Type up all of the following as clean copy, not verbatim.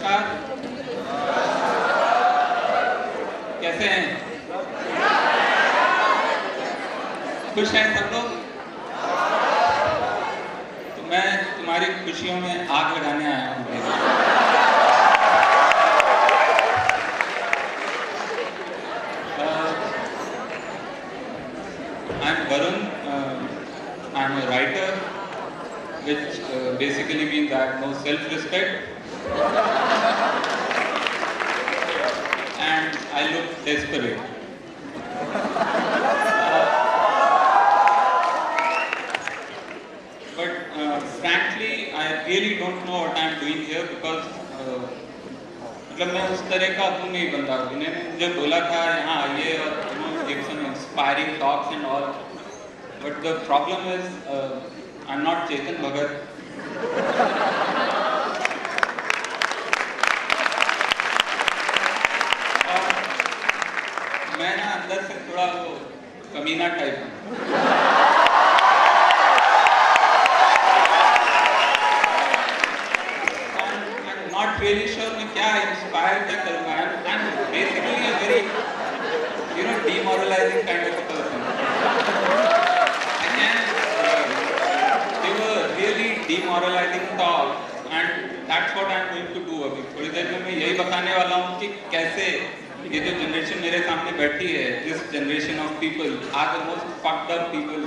नमस्कार, कैसे हैं? खुश हैं सब लोग? तो मैं तुम्हारी खुशियों में आग लगाने आया हूँ। I'm Varun. I'm a writer, which basically means I have no self-respect, and I look desperate. But frankly, I really don't know what I'm doing here because मतलब मैं उस तरह का हूँ नहीं बंदा। इन्होंने मुझे बोला था यहाँ आइए और give some inspiring talks and all. But the problem is, I'm not Chetan Bhagat. और मैं ना अंदर से थोड़ा वो कमीना टाइप हूँ। I'm not really sure मैं क्या inspire क्या करूँगा। I'm basically a very, demoralizing kind of a person. demoralizing talk, and that's what I'm going to do अभी थोड़ी देर में मैं यही बताने वाला हूँ कि कैसे ये जो जनरेशन मेरे सामने बैठी है, this generation of people are the most fucked up people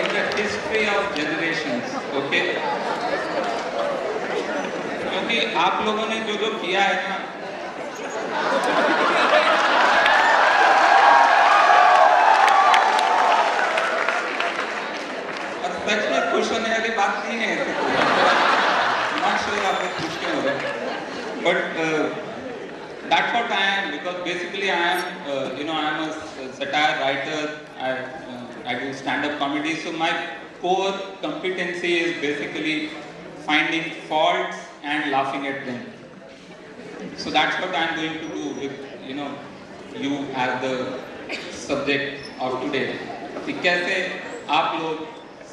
in the history of generations, okay? क्योंकि आप लोगों ने जो जो किया है ना, सच में खुश होने वाली बात नहीं है। Not sure आप लोग खुश क्यों हो रहे हैं? But that's what I am, because basically I am, I am a satire writer. I do stand-up comedy. So my core competency is basically finding faults and laughing at them. So that's what I am going to do with, you as the subject of today. कि कैसे आप लोग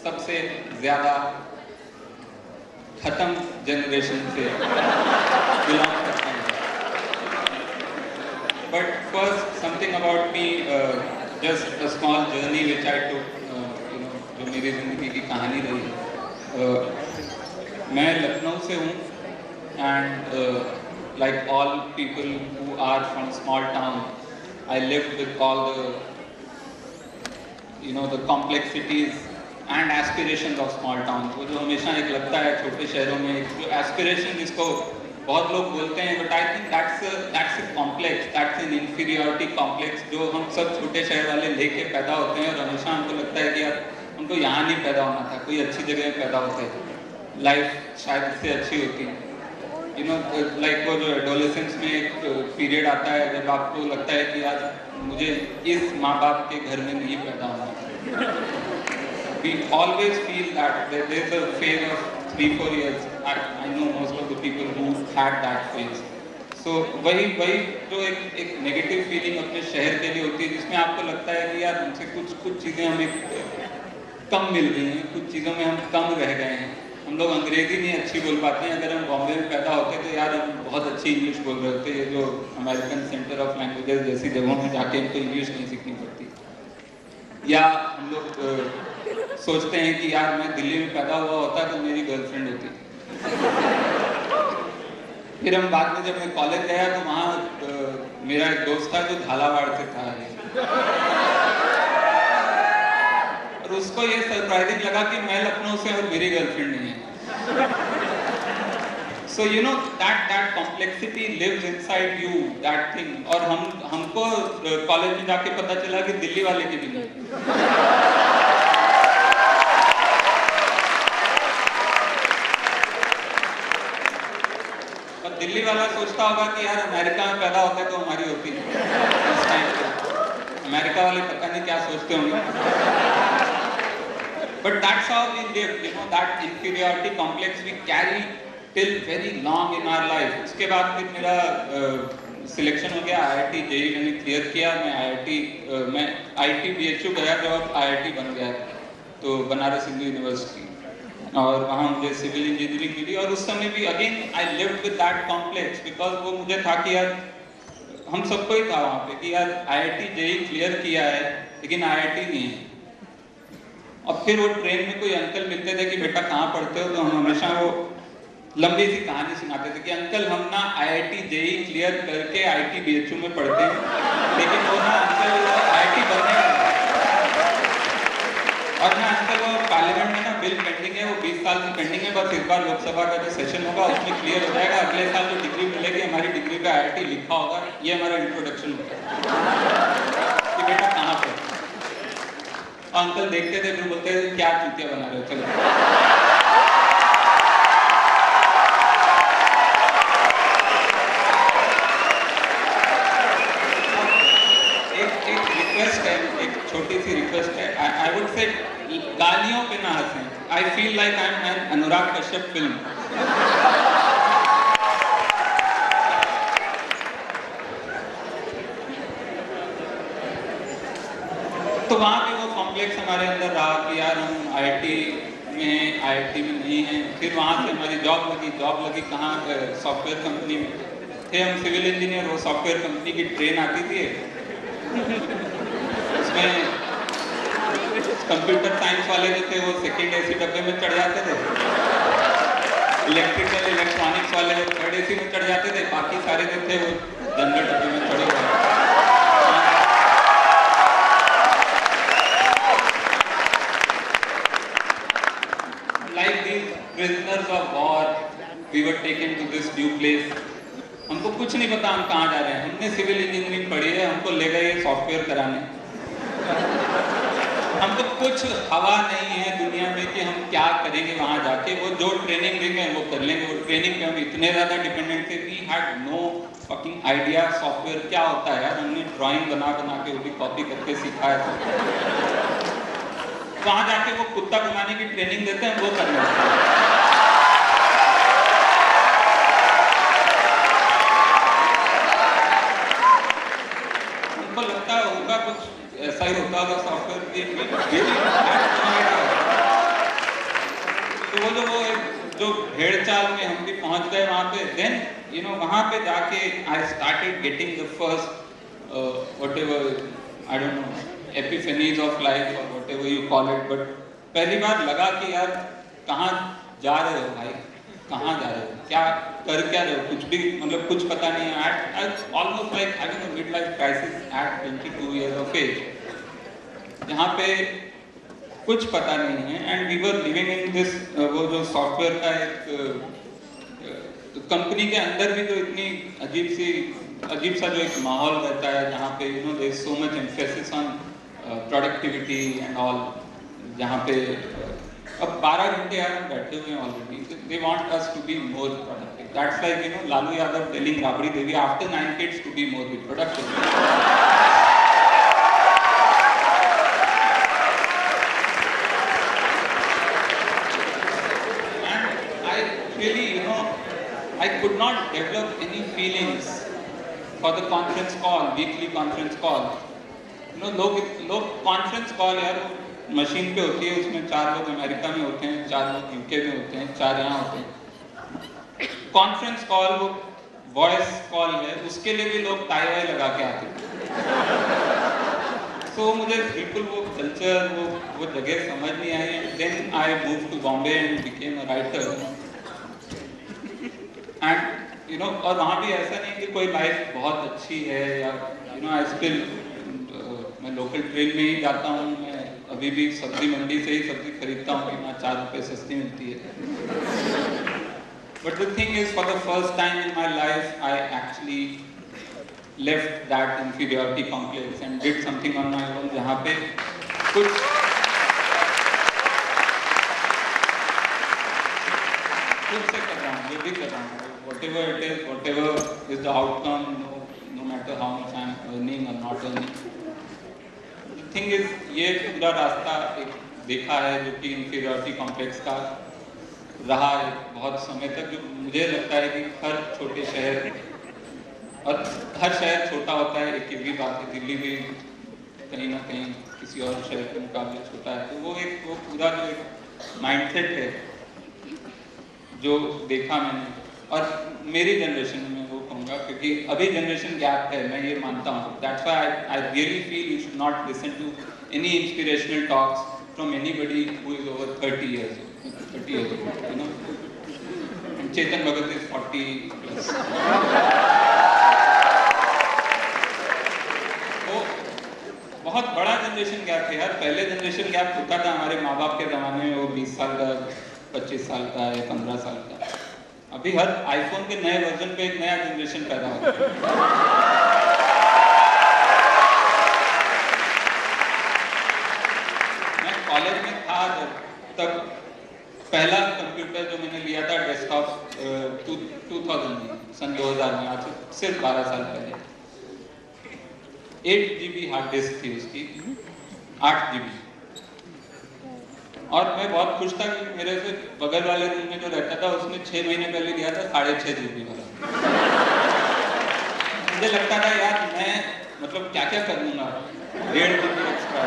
सबसे ज़्यादा खत्म generation से belong करते हैं। But first, something about me, just a small journey which I took, जो मेरी ज़िंदगी की कहानी रही। मैं लखनऊ से हूँ, and like all people who are from small town, I lived with all the complexities and aspirations of small towns। वो जो हमेशा एक लगता है छोटे शहरों में एक जो aspiration जिसको बहुत लोग बोलते हैं, but I think that's a complex, that's an inferiority complex जो हम सब छोटे शहर वाले लेके पैदा होते हैं और हमेशा हमको लगता है कि यार हमको यहाँ नहीं पैदा होना था, कोई अच्छी जगह पैदा होते हैं, लाइफ शायद इससे अच्छी होती है। लाइक वो जो एडोलेसेंस में एक पीरियड आता है जब आपको लगता है कि यार मुझे इस माँ बाप के घर में नहीं पैदा होना था। We always feel that there's a phase of 3-4 years. I know most of the people who had that phase. So वही जो एक नेगेटिव फीलिंग अपने शहर के लिए होती है, जिसमें आपको लगता है कि यार हमसे कुछ चीज़ें हमें कम मिल रही हैं, कुछ चीज़ों में हम कम रह गए हैं। हम लोग अंग्रेज़ी नहीं अच्छी बोल पाते हैं। अगर हम बॉम्बे में पैदा होते तो यार हम बहुत अच्छी इंग्लिश बोल रहे होते। ये जो अमेरिकन सेंटर ऑफ लैंग्वेजेस जैसी जगहों में जाके हमको इंग्लिश नहीं सीखनी पड़ती। या हम लोग सोचते हैं कि यार मैं दिल्ली में पैदा हुआ होता तो मेरी गर्लफ्रेंड होती। फिर हम बाद में जब मैं कॉलेज गया तो वहाँ मेरा एक दोस्त था जो झालावाड़ से था, और उसको ये सरप्राइजिंग लगा कि मैं लखनऊ से और मेरी गर्लफ्रेंड नहीं है। So that complexity lives inside you, that thing। और हमको कॉलेज में जाके पता चला कि दिल्ली वाले की भी नहीं। दिल्ली वाला सोचता होगा कि यार अमेरिका में पैदा होता है तो हमारी होती है। अमेरिका वाले पता नहीं क्या सोचते होंगे। But that's how we live, that inferiority complex we carry till very long in our life। उसके बाद फिर मेरा सिलेक्शन हो गया, IIT JEE मैंने क्लियर किया, मैं IIT BHU गया जब IIT बन गया, तो बनारस हिंदू यूनिवर्सिटी, और वहाँ मुझे सिविल इंजीनियरिंग मिली। और उस समय भी again I lived with that complex, because वो मुझे था कि यार हम सबको ही था वहाँ पे कि यार IIT JEE क्लियर किया है लेकिन IIT नहीं है। और फिर वो ट्रेन में कोई अंकल मिलते थे कि बेटा कहाँ पढ़ते हो, तो हम हमेशा वो लंबी सी कहानी सुनाते थे कि अंकल हम ना IIT JEE क्लियर करके IIT BHU में पढ़ते हैं, लेकिन वो ना अंकल IIT बनने और ना अंकल वो पार्लियामेंट में ना बिल पेंडिंग है, वो 20 साल से पेंडिंग है, बस इस बार लोकसभा का जो सेशन होगा उसमें क्लियर हो जाएगा, अगले साल जो डिग्री मिलेगी हमारी डिग्री पे IIT लिखा होगा। ये हमारा इंट्रोडक्शन होगा कि बेटा कहाँ पे। अंकल देखते थे फिर बोलते थे क्या चूतिया बना रहे हो, चलो। एक रिक्वेस्ट है, एक छोटी सी रिक्वेस्ट है, आई वुड से गालियों पे ना हंसें। I feel like I am an Anurag Kashyap film. तो वहाँ पे वो कॉम्प्लेक्स हमारे अंदर रहा कि यार हम IIT में नहीं हैं। फिर वहाँ से हमारी जॉब लगी कहाँ, सॉफ्टवेयर कंपनी में थे हम, सिविल इंजीनियर। वो सॉफ्टवेयर कंपनी की ट्रेन आती थी, उसमें कंप्यूटर साइंस वाले जो थे वो सेकंड AC डब्बे में चढ़ जाते थे, इलेक्ट्रिकल इलेक्ट्रॉनिक्स वाले जो थर्ड AC में चढ़ जाते थे, बाकी सारे जो थे वो जनरल डब्बे में चढ़े हुए। Like these prisoners of war, we were taken to this new place. हमको कुछ नहीं पता हम कहाँ जा रहे हैं। हमने सिविल इंजीनियरिंग पढ़ी है, हमको ले गए सॉफ्टवेयर कराने। हमको कुछ हवा नहीं है दुनिया में कि हम क्या करेंगे वहाँ जाके। वो जो ट्रेनिंग देंगे वो कर लेंगे। वो ट्रेनिंग पे हम इतने ज़्यादा डिपेंडेंट थे, we had no fucking idea software क्या होता है यार। हमने ड्राइंग बना के वो भी कॉपी करके सीखा है। वहाँ जाके वो कुत्ता घुमाने की ट्रेनिंग देते हैं, वो करने लगते हैं। उनको लगता होगा कुछ ऐसा ही होता होगा सॉफ्टवेयर की। तो जो भेड़ चाल में हम भी पहुंच गए वहाँ पे। देन वहाँ पे जाके I started getting the first whatever I don't know epiphanies of life और whatever you call it. But पहली बार लगा कि यार कहाँ जा रहे हो भाई, कहाँ जा रहे हो, क्या कर क्या रहे हो, कुछ भी मतलब कुछ पता नहीं है। Almost like having a mid life crisis at 22 years of age, जहाँ पे कुछ पता नहीं है। And we were living in this, वो जो सॉफ्टवेयर का एक कंपनी के अंदर भी तो इतनी अजीब सा जो एक माहौल रहता है, जहाँ पे there is so much emphasis on productivity and all, जहाँ पे अब 12 घंटे यार हम बैठे हुए हैं already. They want us to be more productive. That's like Lalu Yadav telling Rabri Devi after 9 kids to be more productive. And I really, I could not develop any feelings for the conference call, weekly conference call. लोग conference call यार machine पे होती है, उसमें 4 लोग America में होते हैं, 4 लोग UK में होते हैं, 4 यहाँ होते हैं। कॉन्फ्रेंस कॉल वो वॉइस कॉल है, उसके लिए भी लोग टाई वाई लगा के आते हैं। तो मुझे बिल्कुल वो कल्चर, वो जगह समझ नहीं आई। Then I move to Bombay and became a writer. And और वहाँ भी ऐसा नहीं कि कोई लाइफ बहुत अच्छी है या आई स्टिल, मैं लोकल ट्रेन में ही जाता हूँ। मैं अभी भी सब्जी मंडी से ही सब्जी खरीदता हूँ कि वहाँ 4 रुपये सस्ती मिलती है। But the thing is, for the first time in my life I actually left that inferiority complex and did something on my own, जहाँ पे कुछ खुद से कर रहा हूँ, जो भी कर रहा हूँ, whatever it is, whatever is the outcome, no matter how much I am earning or not earning. The thing is, ये पूरा रास्ता एक देखा है जो कि इंफीरियरिटी कॉम्प्लेक्स का रहा है बहुत समय तक, जो मुझे लगता है कि हर छोटे शहर और हर शहर छोटा होता है, एक भी बात है, दिल्ली भी कहीं ना कहीं किसी और शहर के मुकाबले छोटा है। तो वो पूरा जो एक माइंडसेट है जो देखा मैंने, और मेरी जनरेशन में वो कहूँगा, क्योंकि अभी जनरेशन गैप है, मैं ये मानता हूँ। That's why I really feel you should not listen to any inspirational talks from anybody who is over 30 years old, you know. And Chetan Bhagat is 40+. तो बहुत बड़ा जनरेशन गैप है यार। पहले जनरेशन गैप होता था हमारे माँ बाप के ज़माने में, वो 20 साल का, 25 साल का या 15 साल का। अभी हर आईफोन के नए वर्जन पे एक नया जनरेशन पैदा होता है। मैं कॉलेज में था तब पहला कंप्यूटर जो मैंने लिया था डेस्कटॉप 2000 में, सन 2000 में, आज से सिर्फ 12 साल पहले। 8 GB हार्ड डिस्क थी उसकी, 8 GB। और मैं बहुत खुश था कि मेरे से बगल वाले रूम में जो रहता था उसने 6 महीने पहले लिया था 6.5 GB वाला। मुझे लगता था यार मैं मतलब क्या क्या कर लूंगा 1.5 GB एक्स्ट्रा।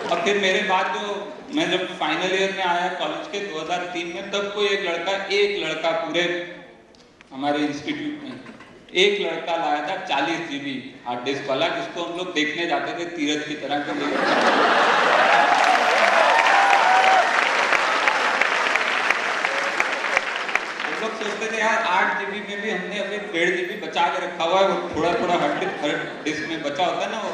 और फिर मेरे बाद जो मैं जब फाइनल ईयर में आया कॉलेज के 2003 में, तब कोई एक लड़का पूरे हमारे इंस्टीट्यूट में एक लड़का लाया था 40 GB हार्ड डिस्क वाला, जिसको हम लोग देखने जाते थे तीरथ की तरह के लिए। लोग सोचते थे यार 8 GB में भी हमने अभी 1.5 GB बचा के रखा हुआ है, वो थोड़ा थोड़ा हर डिस्क में बचा होता है ना, वो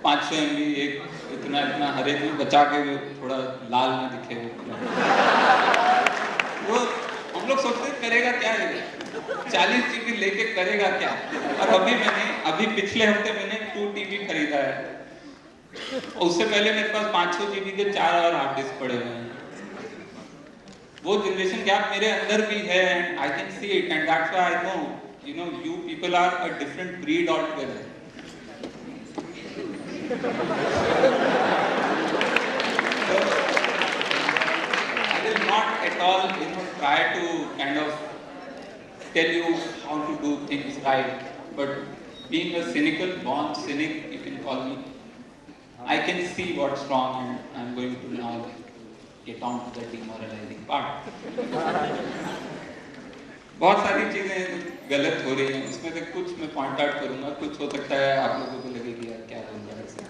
500 MB एक इतना हर एक में बचा के थोड़ा लाल में दिखे वो हम लोग सोचते करेगा क्या है 40 GB लेके करेगा क्या। और अभी पिछले हफ्ते मैंने 2 TB खरीदा है, उससे पहले मेरे पास 500 GB के 4 और हार्ड डिस्क पड़े हुए हैं। वो जनरेशन गैप मेरे अंदर भी है, and I can see it, and that's why I know, you know, you people are a different breed all together. I will not at all, you know, try to kind of tell you how to do things right, but being a born cynic, you can call me, I can see what's wrong, and I'm going to now get on to the demoralizing part. बहुत सारी चीजें गलत हो रही हैं, उसमें से कुछ मैं पॉइंट आउट करूंगा, कुछ हो सकता है आप लोगों को लगेगी यार क्या बोल रहा है ऐसे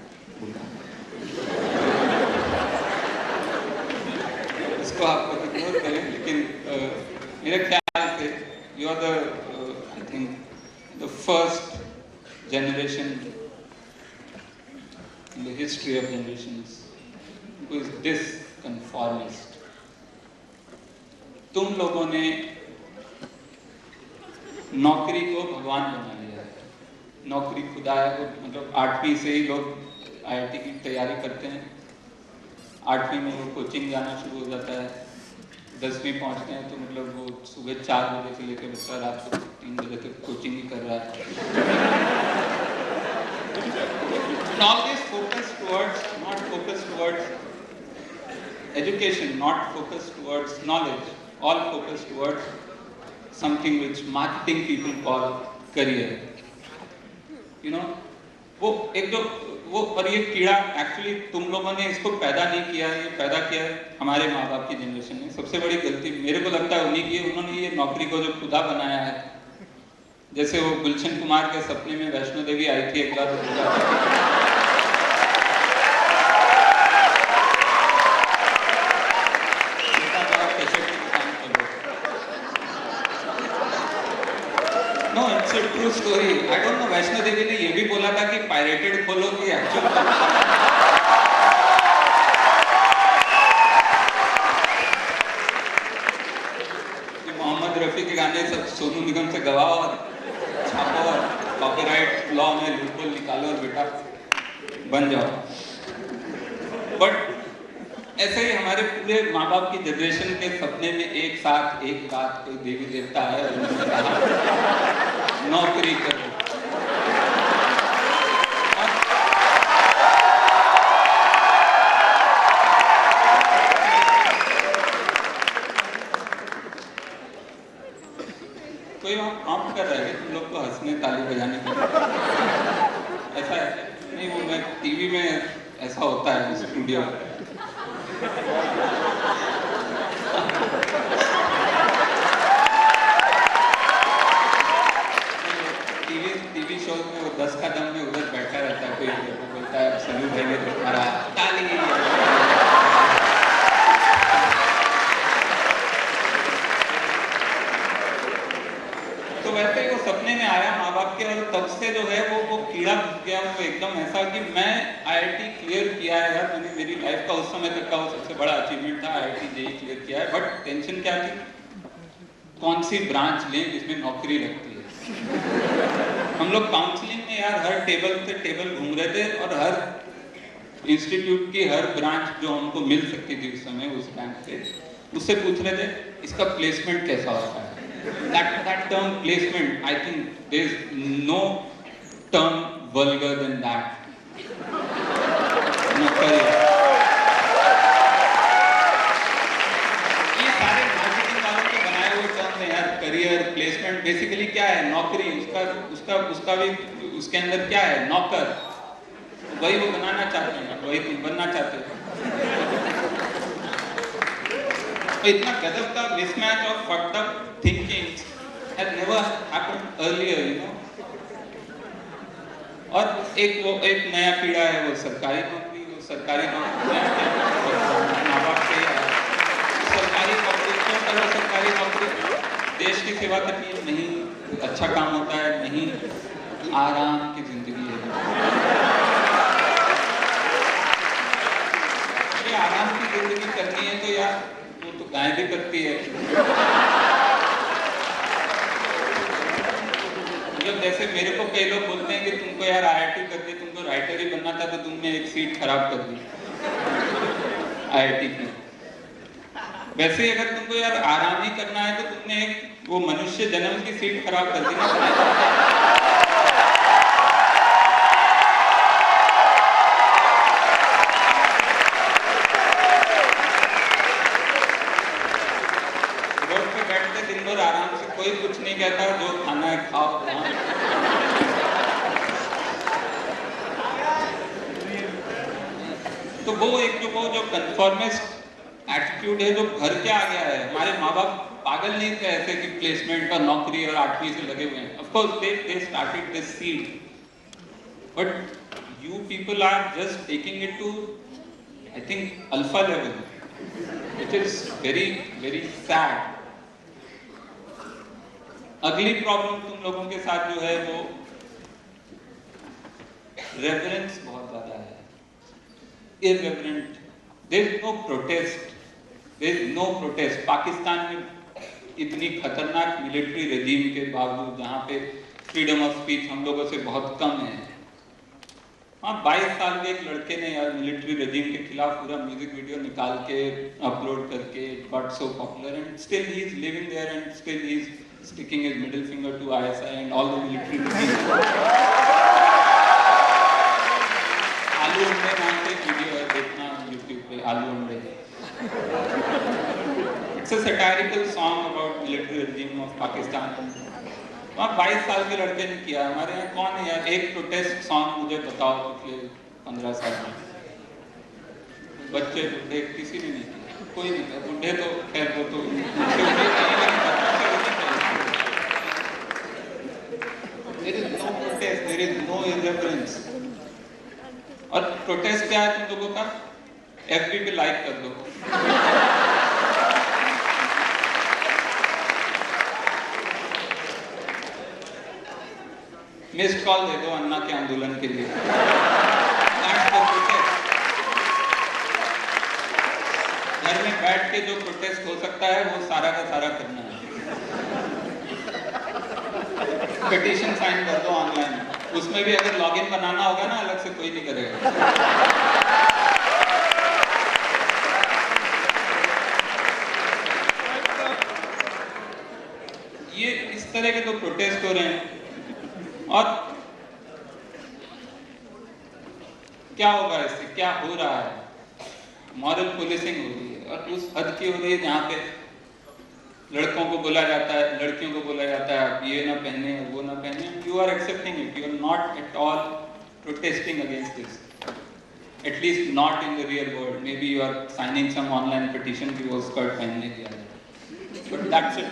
इसको आप इग्नोर करें। लेकिन मेरे ख्याल से you are the I think the first generation in the history of generations who is disconformist. तुम लोगों ने नौकरी को भगवान बना लिया है, नौकरी खुदा है। वो मतलब 8वीं से ही लोग IIT की तैयारी करते हैं, 8वीं में वो कोचिंग जाना शुरू हो जाता है, 10वीं पहुंचते हैं तो मतलब वो सुबह 4 बजे से लेकर बच्चा रात को 3 बजे तक कोचिंग ही कर रहा है। All this not focused towards education, not focused towards knowledge, all focused towards something which marketing people call career. You know, और ये कीड़ा एक्चुअली तुम लोगों ने इसको पैदा नहीं किया है, ये पैदा किया है हमारे माँ बाप की जनरेशन ने। सबसे बड़ी गलती मेरे को लगता है उन्हीं की है, उन्होंने ये नौकरी को जो खुदा बनाया है। जैसे वो गुलशन कुमार के सपने में वैष्णो देवी आई थी एक बार, no it's a true story. I don't know Vaishno Devi ने ये भी बोला था कि पायरेटेड खोलो कि एक्चुअल मोहम्मद रफी के गाने सब सोनू निगम से गवाओ और छापो और कॉपीराइट लॉ में लूपहोल निकालो और बेटा बन जाओ। बट ऐसे ही हमारे पूरे माँ बाप की जनरेशन के सपने में एक रात कोई देवी देवता है और उन्होंने कहा नौकरी करो। कोई वहाँ काउंट कर रहा है ऐसा होता है स्टूडियो में। टीवी शो में वो 10 कदम में उधर बैठा रहता है, कोई बोलता है सलू भाई ने तुम्हारा ताली। तो वैसे ही वो सपने में आया माँ बाप के, और तब से जो है वो कीड़ा घुस गया वो एकदम ऐसा कि मैं IIT क्लियर किया है यार, मैंने मेरी लाइफ का उस समय तक का वो सबसे बड़ा अचीवमेंट था, IIT JEE क्लियर किया है। बट टेंशन क्या थी, कौन सी ब्रांच लें जिसमें नौकरी लगती है। हम लोग काउंसलिंग में यार हर टेबल से टेबल घूम रहे थे, और हर इंस्टीट्यूट की हर ब्रांच जो हमको मिल सकती थी उस समय उस बैंक से, उससे पूछ रहे थे इसका प्लेसमेंट कैसा होता है। that term placement, I think there's no term vulgar than that. ये सारे मार्केटिंग वालों के बनाए हुए टर्म है यार। करियर, प्लेसमेंट बेसिकली क्या है, नौकरी। उसका भी उसके अंदर क्या है, नौकर। वही वो बनाना चाहते हैं, वही तुम बनना चाहते हो। इतना गजब का mismatch of fucked up thinking has never happened earlier, you know. और एक नया पीड़ा है, वो सरकारी नौकरी। वो सरकारी नौकरी माँ बाप से सरकारी नौकरी, क्यों करो सरकारी नौकरी? देश की सेवा करनी है, नहीं अच्छा काम होता है, नहीं आराम की जिंदगी है। ये आराम की जिंदगी करनी है तो यार वो तो गाय भी करती है। मतलब जैसे मेरे को कई लोग बोलते हैं कि तुमको यार IIT करके तुमको राइटर ही बनना था, तो तुमने एक सीट खराब कर दी IIT की। वैसे ही अगर तुमको यार आराम ही करना है तो तुमने एक वो मनुष्य जन्म की सीट खराब कर दी ना। दिन भर आराम से, कोई कुछ नहीं कहता, जो खाना है खाओ। तो वो जो कंफॉर्मिस्ट एटीट्यूड है जो घर के आ गया है। हमारे माँ बाप पागल नहीं थे ऐसे कि प्लेसमेंट और नौकरी और 8वीं से लगे हुए हैं। Of course they started this seed, but you people are just taking it to, I think, alpha level, which is very very sad. अगली प्रॉब्लम तुम लोगों के साथ जो है वो रेफरेंस बहुत ज्यादा है, irreverent. There is no protest, there is no protest. Pakistan में इतनी खतरनाक मिलिट्री रेजिम के बावजूद, जहाँ पे फ्रीडम ऑफ स्पीच हम लोगों से बहुत कम है। हाँ, 22 साल के एक लड़के ने यार मिलिट्री रेजिम के खिलाफ पूरा म्यूजिक वीडियो निकाल के अपलोड करके got so popular, and still he is living there, and still he is sticking his middle finger to ISI and all the military regimes. आलू अंडे नाम से वीडियो है, देखना YouTube पे, आलू अंडे। It's a satirical song about military regime of Pakistan. वहाँ 22 साल के लड़के ने किया। हमारे यहाँ कौन है यार, एक प्रोटेस्ट सॉन्ग मुझे बताओ पिछले 15 साल में। बच्चे बूढ़े किसी ने नहीं किया, कोई नहीं था। बूढ़े तो खैर वो तो there is no protest, there is no irreverence. और प्रोटेस्ट क्या है तुम लोगों का? FB पे लाइक कर दो। मिस्ड कॉल दे दो अन्ना के आंदोलन के लिए। घर में बैठ के जो प्रोटेस्ट हो सकता है वो सारा का सारा करना है। पिटीशन साइन कर दो ऑनलाइन, उसमें भी अगर लॉगिन बनाना होगा ना अलग से, कोई नहीं करेगा। ये इस तरह के तो प्रोटेस्ट हो रहे हैं, और क्या होगा इससे, क्या हो रहा है? मॉरल पुलिसिंग हो रही है, और उस हद की हो रही है जहाँ पे लड़कों को बोला जाता है, लड़कियों को बोला जाता है आप ये ना पहने वो ना पहने, you are accepting it, you are not at all protesting against this. At least not in the real world. Maybe you are signing some online petition कि वो स्कर्ट पहनने की आदत, but that's it.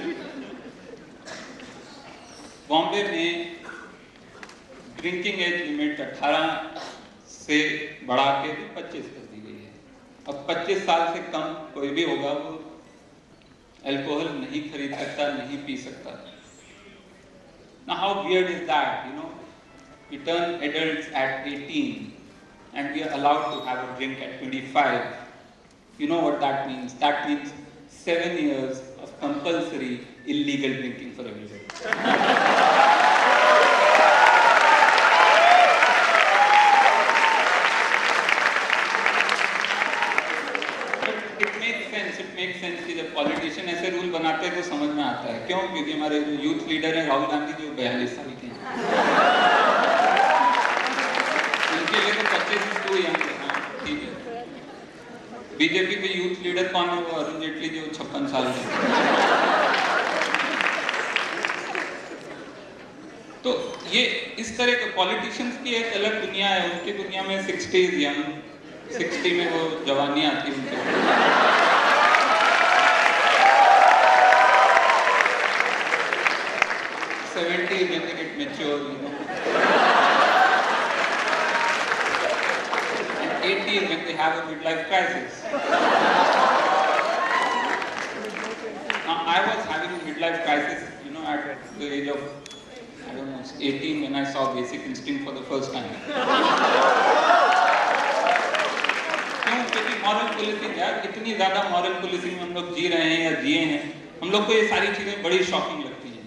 बॉम्बे में ड्रिंकिंग एज लिमिट 18 से बढ़ा के 25 कर दी गई है। अब 25 साल से कम कोई भी होगा वो अल्कोहल नहीं खरीद सकता, नहीं पी सकता। Now how weird is that? You know, we turn adults at 18 and we are allowed to have a drink at 25. You know what that means? That means 7 years of compulsory illegal drinking for everybody. कि जब politician ऐसे rule बनाते हैं तो समझ में आता है। क्यों? क्योंकि हमारे जो यूथ लीडर हैं राहुल गांधी जो 42 साल के हैं, उनके लिए तो 25 टू यंग है। ठीक है, बीजेपी के यूथ लीडर कौन है? वो अरुण जेटली जो 56 साल के हैं। तो ये इस तरह के पॉलिटिशियंस की एक अलग दुनिया है। उनकी दुनिया में 60s यंग, 60 में वो जवानी आती है उनके। 70s when they get mature, you know. And 80s when they have a midlife crisis. Now, I was having a midlife crisis, you know, at the age of, I don't know, 18 when I saw Basic Instinct for the first time. क्यों? क्योंकि moral policing यार, इतनी ज़्यादा moral policing में हम लोग जी रहे हैं या जिए हैं, हम लोग को ये सारी चीज़ें बड़ी शॉकिंग लगती हैं।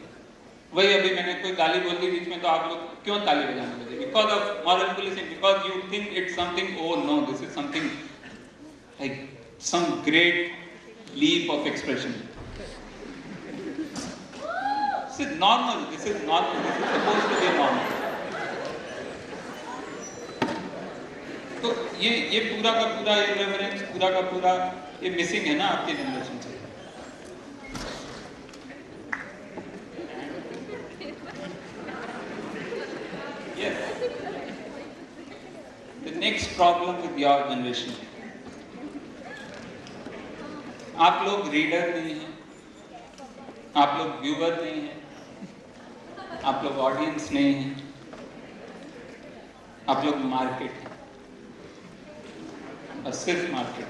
वही अभी मैंने कोई गाली बोल दी बीच में तो आप लोग क्यों ताली बजाने लगे? Because of moral policing, because you think it's something, oh no this is something like some great leap of expression. This is normal, this is normal, this is supposed to be normal. तो ये पूरा का पूरा इररिवरेंस, पूरा का पूरा ये missing है ना आपके जनरेशन से। Next problem with your generation, आप लोग रीडर नहीं हैं, आप लोग व्यूअर नहीं हैं, आप लोग ऑडियंस नहीं हैं, आप लोग मार्केट हैं, और सिर्फ market.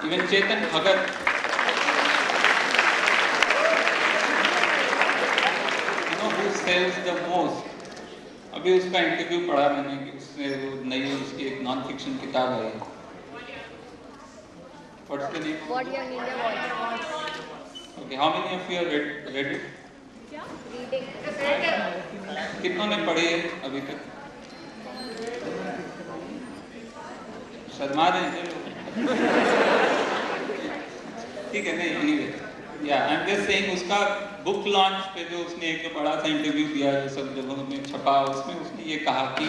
Even Chetan Bhagat, you know who sells the most? अभी उसका इंटरव्यू पढ़ा मैंने कि उसने वो नई उसकी एक नॉन फिक्शन किताब आई है। What's the name? What Young India Wants. Okay, how many of you have read it? Reading. कितनों ने पढ़ी है अभी तक? शर्मा रहे हैं लोग। ठीक है, नहीं anyway, yeah, I'm just saying उसका बुक लॉन्च पे जो उसने एक बड़ा सा इंटरव्यू दिया जो सब जगहों में छपा, उसमें उसने ये कहा कि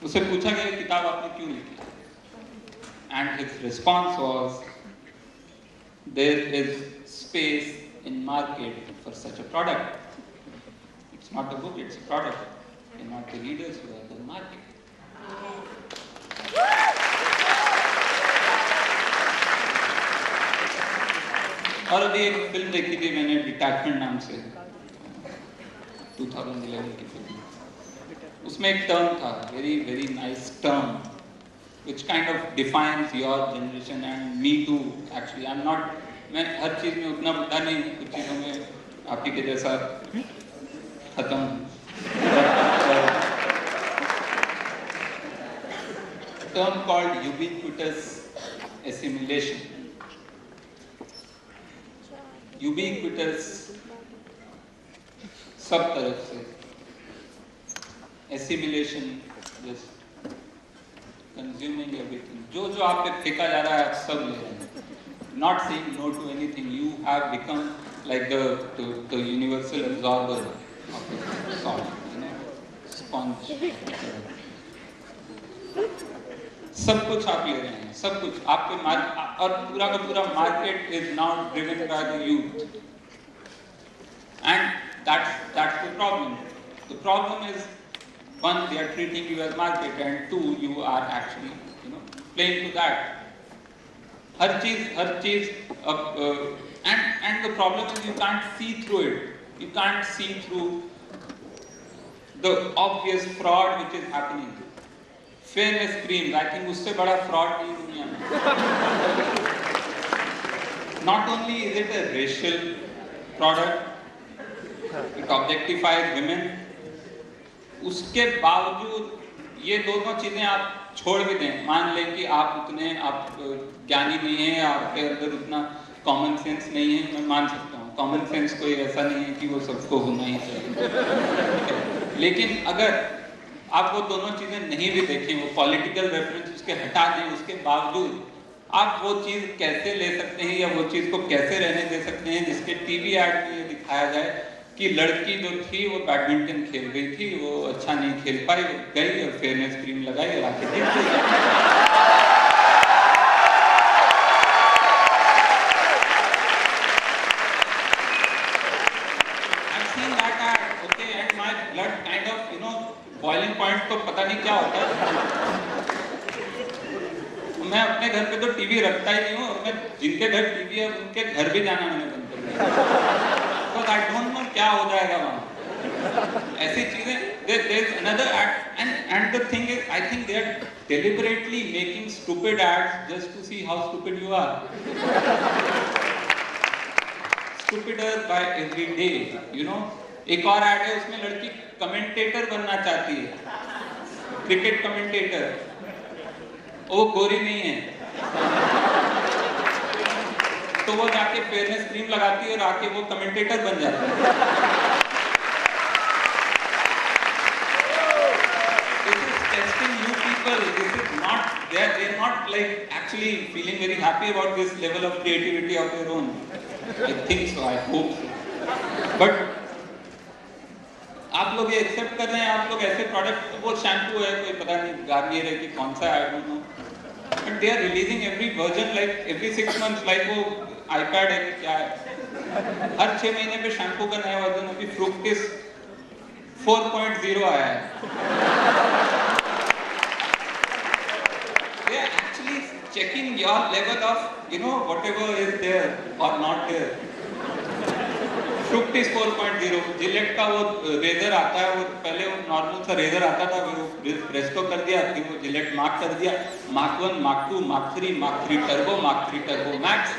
उसे पूछा गया किताब आपने क्यों लिखी, and his response was there is space in market for such a product. It's not a book, it's a product, and not the readers who are the market. और अभी एक फिल्म देखी थी मैंने डिटैचमेंट नाम से, 2011 की फिल्म। उसमें एक टर्म था, very very nice term, which kind of defines your generation and me too actually. I'm not, मैं हर चीज में उतना बुरा नहीं हूँ, कुछ चीजों में आप ही के जैसा खत्म। Term called ubiquitous assimilation. Ubiquitous सब तरफ से, assimilation just consuming everything, जो जो आप पे फेंका जा रहा है आप सब ले रहे हैं, not saying no to anything. You have become like the universal absorber of the salt, you know, sponge. सब कुछ आप ले रहे हैं, सब कुछ आपके और पूरा का पूरा market is now driven by the youth, and that's the problem. The problem is one, they are treating you as market, and two, you are actually, playing to that. हर चीज and the problem is you can't see through it. You can't see through the obvious fraud which is happening. Fairness creams, I think उससे बड़ा fraud नहीं दुनिया में. Not only is it a racial product, it objectifies women. उसके बावजूद ये दोनों चीजें आप छोड़ भी दें, मान लें कि आप ज्ञानी नहीं हैं, आपके अंदर उतना कॉमन सेंस नहीं है, मैं मान सकता हूँ कॉमन सेंस कोई ऐसा नहीं है कि वो सबको होना ही चाहिए. लेकिन अगर आप वो दोनों चीजें नहीं भी देखें, वो पॉलिटिकल रेफरेंस उसके हटा दें, उसके बावजूद आप वो चीज कैसे ले सकते हैं या वो चीज को कैसे रहने दे सकते हैं जिसके टीवी एड में ये दिखाया जाए कि लड़की जो थी वो बैडमिंटन खेल गई थी, वो अच्छा नहीं खेल पाई, गई और फेयरनेस क्रीम लगाई और आके जीत गई. I've seen that ad, okay, and my blood kind of, boiling point तो पता नहीं क्या होता है. मैं अपने घर पे तो टीवी रखता ही नहीं हूँ, और मैं जिनके घर टीवी है उनके घर भी जाना मैंने बंद कर दिया. Because I don't know क्या हो जाएगा वहाँ. ऐसी चीजें, there's another ad, and the thing is, I think they are deliberately making stupid ads just to see how stupid you are. Stupider by every day, एक और ad है, उसमें लड़की कमेंटेटर बनना चाहती है, क्रिकेट कमेंटेटर, वो गोरी नहीं है, तो वो जाके फेयरनेस क्रीम लगाती है और आके वो कमेंटेटर बन जाती है. This is testing you people. This is not, they're not like actually feeling very happy about this level of creativity of their own. I think so, I hope so. But आप लोग ये accept कर रहे हैं, आप लोग ऐसे product, वो शैम्पू है, कोई पता नहीं गार्नियर है कि कौन सा, I don't know. But they are releasing every version like every 6 months, like वो iPad है कि क्या है. हर 6 महीने पे शैम्पू का नया वर्जन. अभी फ्रूक्टिस 4.0 आया है. They are actually checking your level of, whatever is there or not there. फ्रूक्टिस 4.0, Gillette का वो रेजर आता है, वो पहले वो नॉर्मल सा रेजर आता था, वो प्रेस्टो कर दिया, फिर वो जिलेट मार्क कर दिया, mark 1, mark 2, mark 3 turbo, mark 3 turbo max.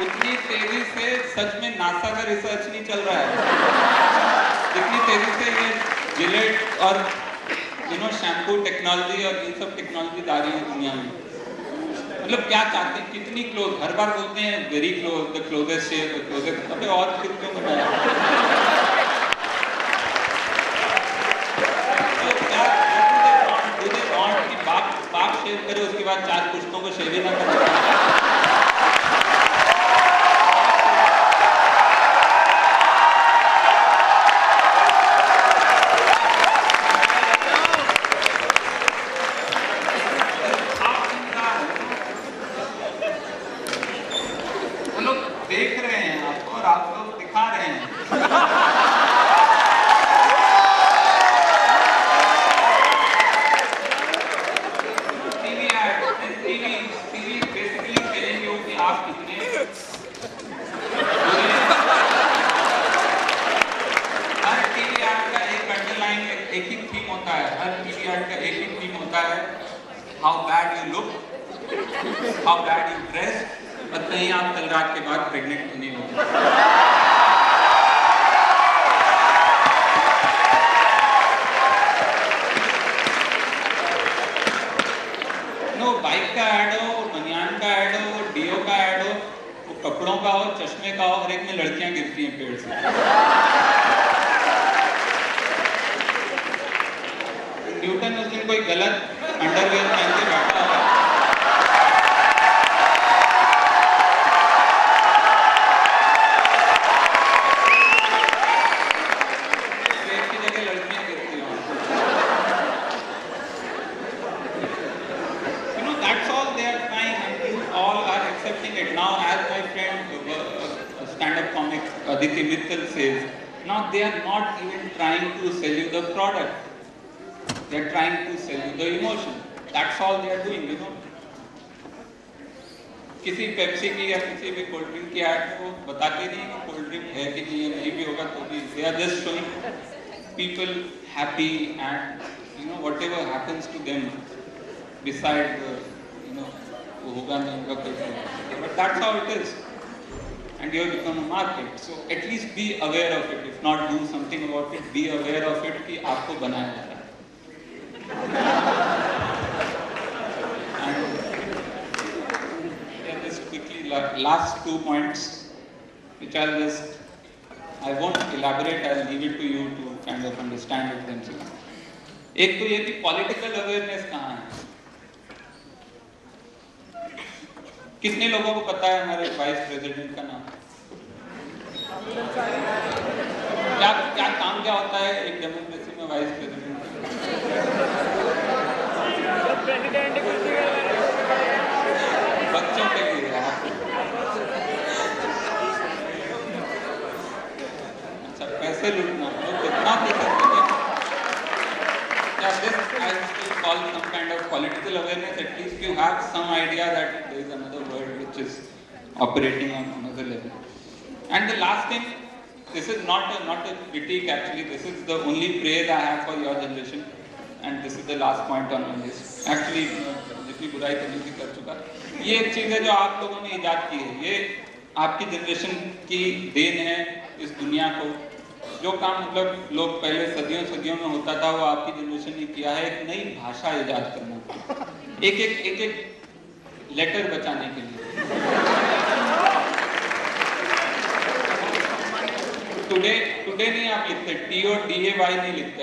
उतनी तेजी से सच में नासा का रिसर्च नहीं चल रहा है, जितनी तेजी से ये जिलेट और शैम्पू टेक्नोलॉजी और ये सब टेक्नोलॉजी आ रही है दुनिया में. मतलब क्या चाहते हैं, कितनी क्लोज, हर बार बोलते हैं very close, the closest share, the closest, अबे और फिर क्यों बनाया? तो क्या do they want कि बाप शेव करे, उसके बाद 4 पुश्तों को शेव ही ना करे? देख रहे हैं आपको और आप लोग दिखा रहे हैं. टीवी बेसिकली टेलिंग यू कि आप कितने हर टीवी ऐड का एक अंडरलाइन, एक ही थीम होता है. हर टीवी ऐड का एक ही थीम होता है, how bad you look, how bad you dress, और कहीं आप कल रात के बाद प्रेग्नेंट नहीं होंगे. बाइक का ऐड हो, बनियान का ऐड हो, डीओ का ऐड हो, वो कपड़ों का हो, चश्मे का हो, हर एक में लड़कियां गिरती हैं पेड़ से. न्यूटन उस दिन कोई गलत अंडरवेयर पहन के बैठा हुआ, accepting it now. As my friend physical sales. Now they are not even trying to sell you the product. They are trying to sell you the emotion. That's all they are doing, you know. किसी Pepsi की या किसी भी cold drink की add में वो बताते नहीं कि कोल्ड ड्रिंक है कि नहीं भी होगा तो भी they are just showing people happy and you know whatever happens to them beside you know वो होगा नहीं होगा कोई but that's how it is and you have become a market so at least be aware of it if not do something about it be aware of it कि आपको बनाया जा रहा है last 2 points which I'll just I won't elaborate I'll leave it to you to kind of understand it themselves एक तो ये कि पॉलिटिकल अवेयरनेस कहाँ है कितने लोगों को पता है हमारे वाइस प्रेसिडेंट का नाम क्या क्या काम क्या होता है एक डेमोक्रेसी में वाइस प्रेसिडेंट बच्चों के लिए अच्छा पैसे लूटना तो कितना दे सकते हैं yeah this I still call some kind of political awareness at least you have some idea that there is another world which is operating on another level and the last thing this is not a critique actually this is the only praise I have for your generation and this is the last point on my list actually जितनी बुराई करनी थी कर चुका ये एक चीज है जो आप लोगों ने इजाद की है ये आपकी जनरेशन की देन है इस दुनिया को जो काम मतलब लोग पहले सदियों में होता था वो आपकी जनरेशन ने किया है एक नई भाषा इजाद करना एक लेटर बचाने के लिए टुडे नहीं आप लिखते टी और DAY नहीं लिखते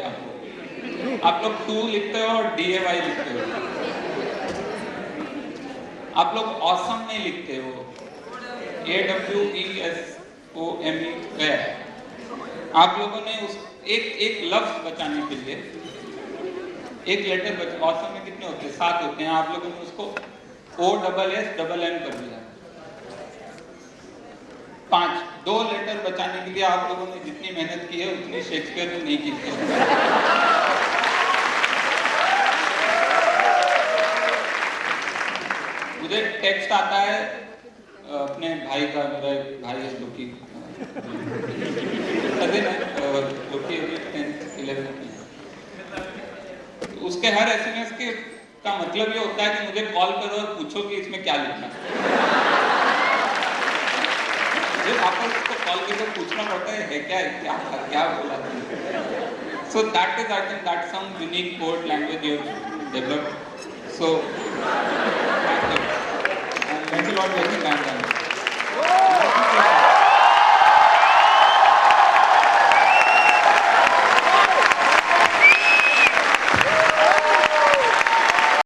आप लोग टू लिखते हो और DAY लिखते हो आप लोग ऑसम नहीं लिखते हो AWESOME गया आप लोगों ने उस एक लफ्ज बचाने के लिए एक लेटर बचा ऑसम में कितने होते हैं 7 होते हैं आप लोगों ने उसको OSSM कर दिया 5 2 लेटर बचाने के लिए आप लोगों ने जितनी मेहनत की है उतनी शेक्सपियर ने नहीं की है मुझे टेक्स्ट आता है अपने भाई का मेरा एक भाई है जो कि कजिन है जो कि 10th 11th में उसके हर SMS के का मतलब ये होता है कि मुझे कॉल करो और पूछो कि इसमें क्या लिखना है आपको उसको कॉल करके पूछना पड़ता है क्या क्या क्या बोला so that is I think that's some unique code language you have developed so thank you a lot for your time.